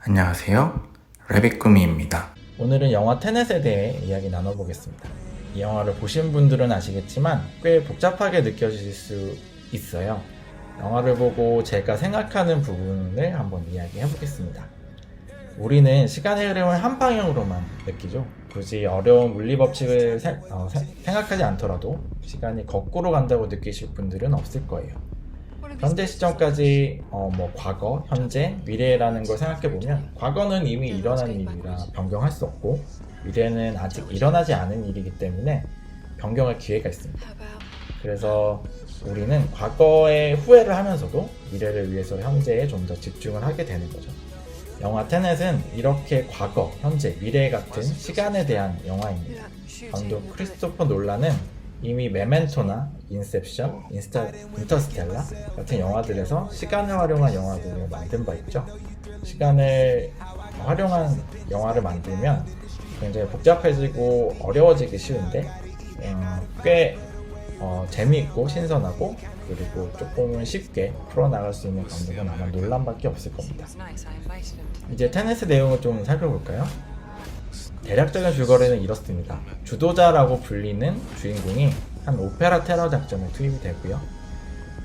안녕하세요. 레빗꾸미입니다. 오늘은 영화 테넷에 대해 이야기 나눠보겠습니다. 이 영화를 보신 분들은 아시겠지만 꽤 복잡하게 느껴질 수 있어요. 영화를 보고 제가 생각하는 부분을 한번 이야기해보겠습니다. 우리는 시간의 흐름을 한 방향으로만 느끼죠. 굳이 어려운 물리법칙을 생각하지 않더라도 시간이 거꾸로 간다고 느끼실 분들은 없을 거예요. 현재 시점까지 과거, 현재, 미래라는 걸 생각해보면 과거는 이미 일어난 일이라 변경할 수 없고 미래는 아직 일어나지 않은 일이기 때문에 변경할 기회가 있습니다. 그래서 우리는 과거에 후회를 하면서도 미래를 위해서 현재에 좀 더 집중을 하게 되는 거죠. 영화 테넷은 이렇게 과거, 현재, 미래 같은 시간에 대한 영화입니다. 감독 크리스토퍼 놀란은 이미 메멘토나 인셉션, 인터스텔라 같은 영화들에서 시간을 활용한 영화들을 만든 바 있죠. 시간을 활용한 영화를 만들면 굉장히 복잡해지고 어려워지기 쉬운데 꽤 재미있고 신선하고 그리고 조금은 쉽게 풀어나갈 수 있는 감독은 아마 놀란밖에 없을 겁니다. 이제 테넷의 내용을 좀 살펴볼까요? 대략적인 줄거리는 이렇습니다. 주도자라고 불리는 주인공이 한 오페라 테러 작전에 투입이 되고요.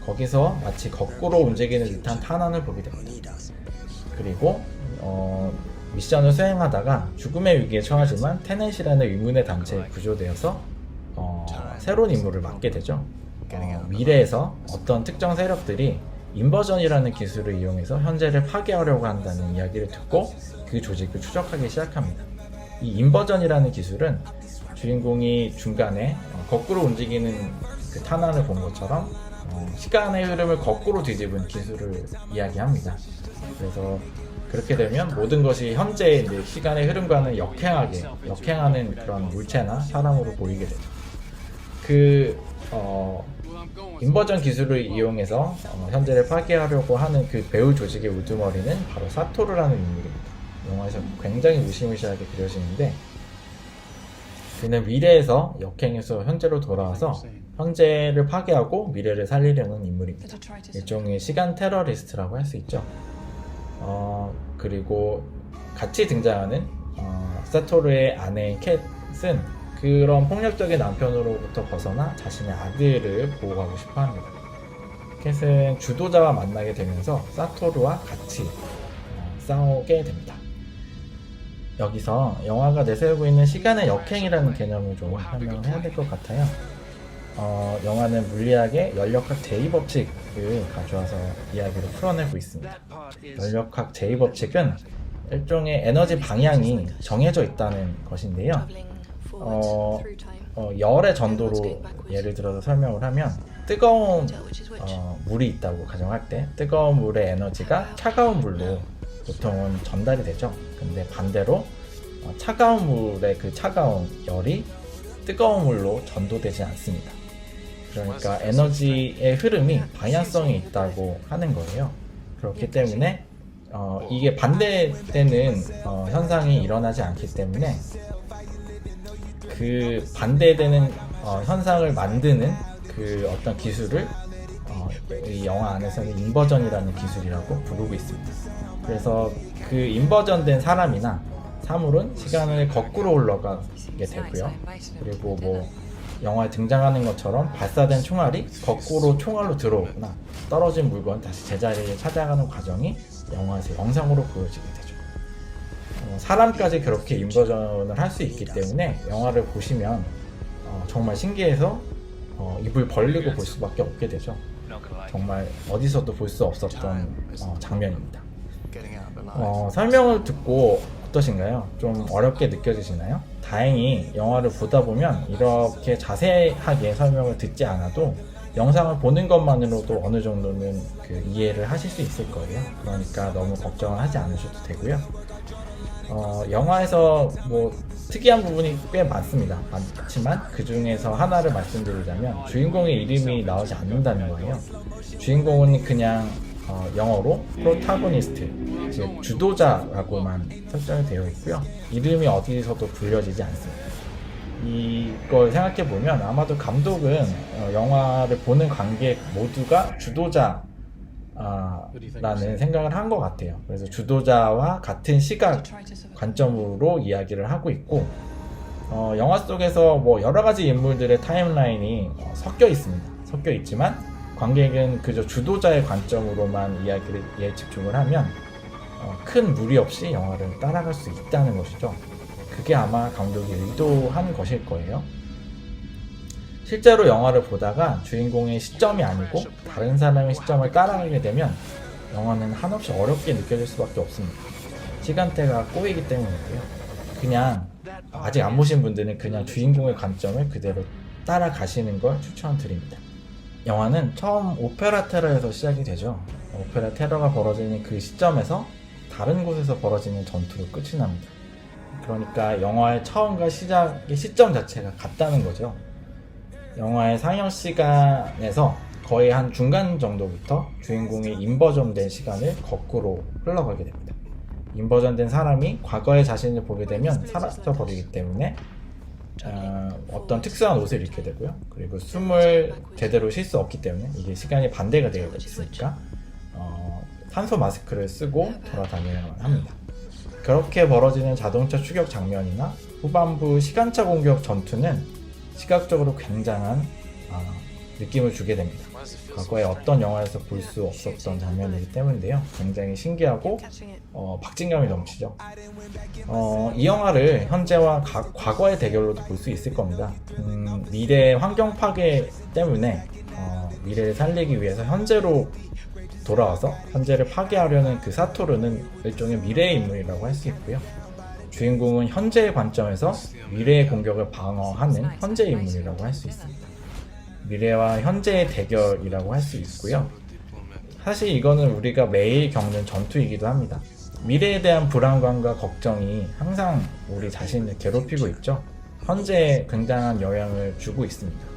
거기서 마치 거꾸로 움직이는 듯한 탄환을 보게 됩니다. 그리고 미션을 수행하다가 죽음의 위기에 처하지만 테넷이라는 의문의 단체에 구조되어서 새로운 임무를 맡게 되죠. 미래에서 어떤 특정 세력들이 인버전이라는 기술을 이용해서 현재를 파괴하려고 한다는 이야기를 듣고 그 조직을 추적하기 시작합니다. 이 인버전이라는 기술은 주인공이 중간에 거꾸로 움직이는 그 탄환을 본 것처럼 시간의 흐름을 거꾸로 뒤집은 기술을 이야기합니다. 그래서 그렇게 되면 모든 것이 현재의 시간의 흐름과는 역행하는 그런 물체나 사람으로 보이게 되죠. 인버전 기술을 이용해서 현재를 파괴하려고 하는 그 배우 조직의 우두머리는 바로 사토르라는 인물입니다. 영화에서 굉장히 무시무시하게 그려지는데 그는 미래에서 역행해서 현재로 돌아와서 현재를 파괴하고 미래를 살리려는 인물입니다. 일종의 시간 테러리스트라고 할 수 있죠. 그리고 같이 등장하는 사토르의 아내인 캣은 그런 폭력적인 남편으로부터 벗어나 자신의 아들을 보호하고 싶어 합니다. 캣은 주도자와 만나게 되면서 사토르와 같이 싸우게 됩니다. 여기서 영화가 내세우고 있는 시간의 역행이라는 개념을 좀 설명을 해야 될 것 같아요. 영화는 물리학의 연력학 제2법칙을 가져와서 이야기를 풀어내고 있습니다. 연력학 제2법칙은 일종의 에너지 방향이 정해져 있다는 것인데요. 열의 전도로 예를 들어서 설명을 하면 뜨거운 물이 있다고 가정할 때 뜨거운 물의 에너지가 차가운 물로 보통은 전달이 되죠. 근데 반대로 차가운 물의 그 차가운 열이 뜨거운 물로 전도되지 않습니다. 그러니까 에너지의 흐름이 방향성이 있다고 하는 거예요. 그렇기 때문에 이게 반대되는 현상이 일어나지 않기 때문에 그 반대되는 현상을 만드는 그 어떤 기술을 이 영화 안에서는 인버전이라는 기술이라고 부르고 있습니다. 그래서 그 인버전된 사람이나 사물은 시간을 거꾸로 흘러가게 되고요. 그리고 영화에 등장하는 것처럼 발사된 총알이 거꾸로 총알로 들어오거나 떨어진 물건 다시 제자리를 찾아가는 과정이 영화에서 영상으로 보여지게 되죠. 사람까지 그렇게 인버전을 할 수 있기 때문에 영화를 보시면 정말 신기해서 입을 벌리고 볼 수밖에 없게 되죠. 정말 어디서도 볼 수 없었던 장면입니다. 설명을 듣고 어떠신가요? 좀 어렵게 느껴지시나요? 다행히 영화를 보다 보면 이렇게 자세하게 설명을 듣지 않아도 영상을 보는 것만으로도 어느 정도는 그 이해를 하실 수 있을 거예요. 그러니까 너무 걱정을 하지 않으셔도 되고요. 영화에서 특이한 부분이 꽤 많지만 그 중에서 하나를 말씀드리자면 주인공의 이름이 나오지 않는다는 거예요. 주인공은 그냥 영어로 프로타고니스트, 즉 주도자라고만 설정이 되어 있고요. 이름이 어디서도 불려지지 않습니다. 이걸 생각해보면 아마도 감독은 영화를 보는 관객 모두가 주도자 라는 생각을 한 것 같아요. 그래서 주도자와 같은 시각 관점으로 이야기를 하고 있고, 영화 속에서 뭐 여러 가지 인물들의 타임라인이 섞여 있습니다. 섞여 있지만 관객은 그저 주도자의 관점으로만 이야기에 집중을 하면 큰 무리 없이 영화를 따라갈 수 있다는 것이죠. 그게 아마 감독이 의도한 것일 거예요. 실제로 영화를 보다가 주인공의 시점이 아니고 다른 사람의 시점을 따라가게 되면 영화는 한없이 어렵게 느껴질 수밖에 없습니다. 시간대가 꼬이기 때문이고요. 그냥 아직 안 보신 분들은 그냥 주인공의 관점을 그대로 따라가시는 걸 추천드립니다. 영화는 처음 오페라 테러에서 시작이 되죠. 오페라 테러가 벌어지는 그 시점에서 다른 곳에서 벌어지는 전투로 끝이 납니다. 그러니까 영화의 처음과 시작의 시점 자체가 같다는 거죠. 영화의 상영 시간에서 거의 한 중간 정도부터 주인공이 인버전된 시간을 거꾸로 흘러가게 됩니다. 인버전된 사람이 과거의 자신을 보게 되면 사라져 버리기 때문에 어떤 특수한 옷을 입게 되고요. 그리고 숨을 제대로 쉴 수 없기 때문에 이게 시간이 반대가 되어 있으니까 산소 마스크를 쓰고 돌아다녀야 합니다. 그렇게 벌어지는 자동차 추격 장면이나 후반부 시간차 공격 전투는 시각적으로 굉장한 느낌을 주게 됩니다. 과거에 어떤 영화에서 볼 수 없었던 장면이기 때문인데요. 굉장히 신기하고 박진감이 넘치죠. 이 영화를 현재와 과거의 대결로도 볼 수 있을 겁니다. 미래의 환경 파괴 때문에 미래를 살리기 위해서 현재로 돌아와서 현재를 파괴하려는 그 사토르는 일종의 미래의 인물이라고 할 수 있고요. 주인공은 현재의 관점에서 미래의 공격을 방어하는 현재의 인물이라고 할 수 있습니다. 미래와 현재의 대결이라고 할 수 있고요. 사실 이거는 우리가 매일 겪는 전투이기도 합니다. 미래에 대한 불안감과 걱정이 항상 우리 자신을 괴롭히고 있죠. 현재에 굉장한 영향을 주고 있습니다.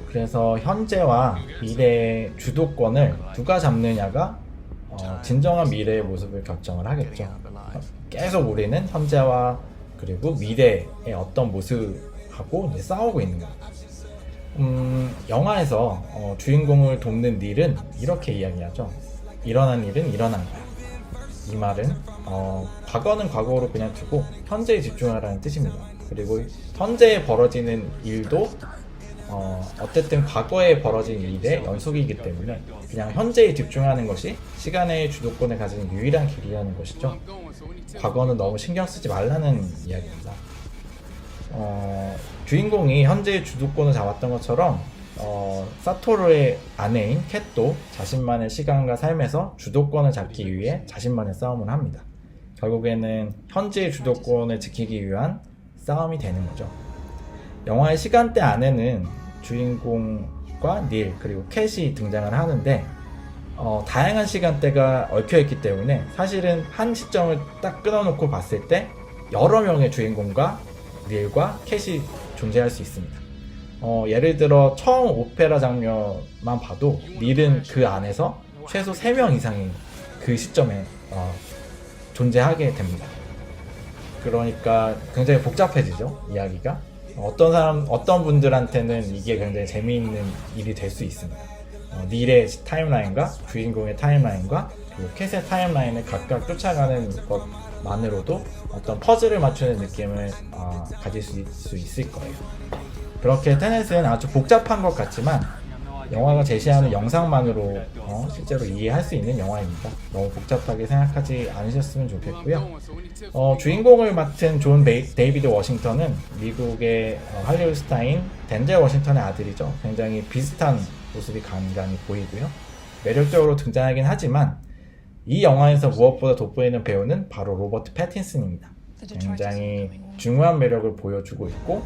그래서 현재와 미래의 주도권을 누가 잡느냐가 진정한 미래의 모습을 결정을 하겠죠. 계속 우리는 현재와 그리고 미래의 어떤 모습하고 이제 싸우고 있는 겁니다. 영화에서 주인공을 돕는 닐은 이렇게 이야기하죠. 일어난 일은 일어난 거야. 이 말은 과거는 과거로 그냥 두고 현재에 집중하라는 뜻입니다. 그리고 현재에 벌어지는 일도 어쨌든 과거에 벌어진 일의 연속이기 때문에 그냥 현재에 집중하는 것이 시간의 주도권을 가지는 유일한 길이라는 것이죠. 과거는 너무 신경 쓰지 말라는 이야기입니다. 주인공이 현재의 주도권을 잡았던 것처럼 사토르의 아내인 캣도 자신만의 시간과 삶에서 주도권을 잡기 위해 자신만의 싸움을 합니다. 결국에는 현재의 주도권을 지키기 위한 싸움이 되는 거죠. 영화의 시간대 안에는 주인공과 닐 그리고 캣이 등장을 하는데 다양한 시간대가 얽혀있기 때문에 사실은 한 시점을 딱 끊어놓고 봤을 때 여러 명의 주인공과 닐과 캣이 존재할 수 있습니다. 예를 들어 처음 오페라 장면만 봐도 닐은 그 안에서 최소 3명 이상이 그 시점에 존재하게 됩니다. 그러니까 굉장히 복잡해지죠, 이야기가. 어떤 분들한테는 이게 굉장히 재미있는 일이 될 수 있습니다. 닐의 타임라인과 주인공의 타임라인과 그리고 캣의 타임라인을 각각 쫓아가는 것만으로도 어떤 퍼즐을 맞추는 느낌을 가질 수 있을 거예요. 그렇게 테넷은 아주 복잡한 것 같지만 영화가 제시하는 영상만으로 실제로 이해할 수 있는 영화입니다. 너무 복잡하게 생각하지 않으셨으면 좋겠고요. 주인공을 맡은 존 데이비드 워싱턴은 미국의 할리우드 스타인 덴젤 워싱턴의 아들이죠. 굉장히 비슷한 모습이 간간히 보이고요. 매력적으로 등장하긴 하지만 이 영화에서 무엇보다 돋보이는 배우는 바로 로버트 패틴슨입니다. 굉장히 중요한 매력을 보여주고 있고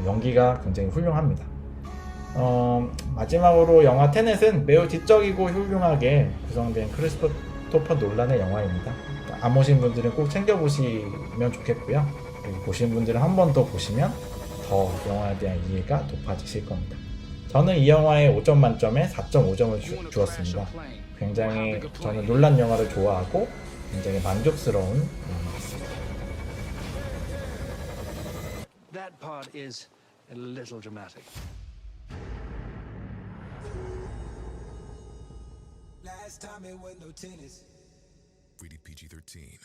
연기가 굉장히 훌륭합니다. 마지막으로 영화 테넷은 매우 지적이고 훌륭하게 구성된 크리스토퍼 놀란의 영화입니다. 안 보신 분들은 꼭 챙겨보시면 좋겠고요. 그리고 보신 분들은 한 번 더 보시면 더 영화에 대한 이해가 높아지실 겁니다. 저는 이 영화에 5점 만점에 4.5점을 주었습니다. 굉장히 저는 놀란 영화를 좋아하고 굉장히 만족스러운 영화였습니다. That part is a little dramatic. FaceTime with no tennis. Rated PG 13.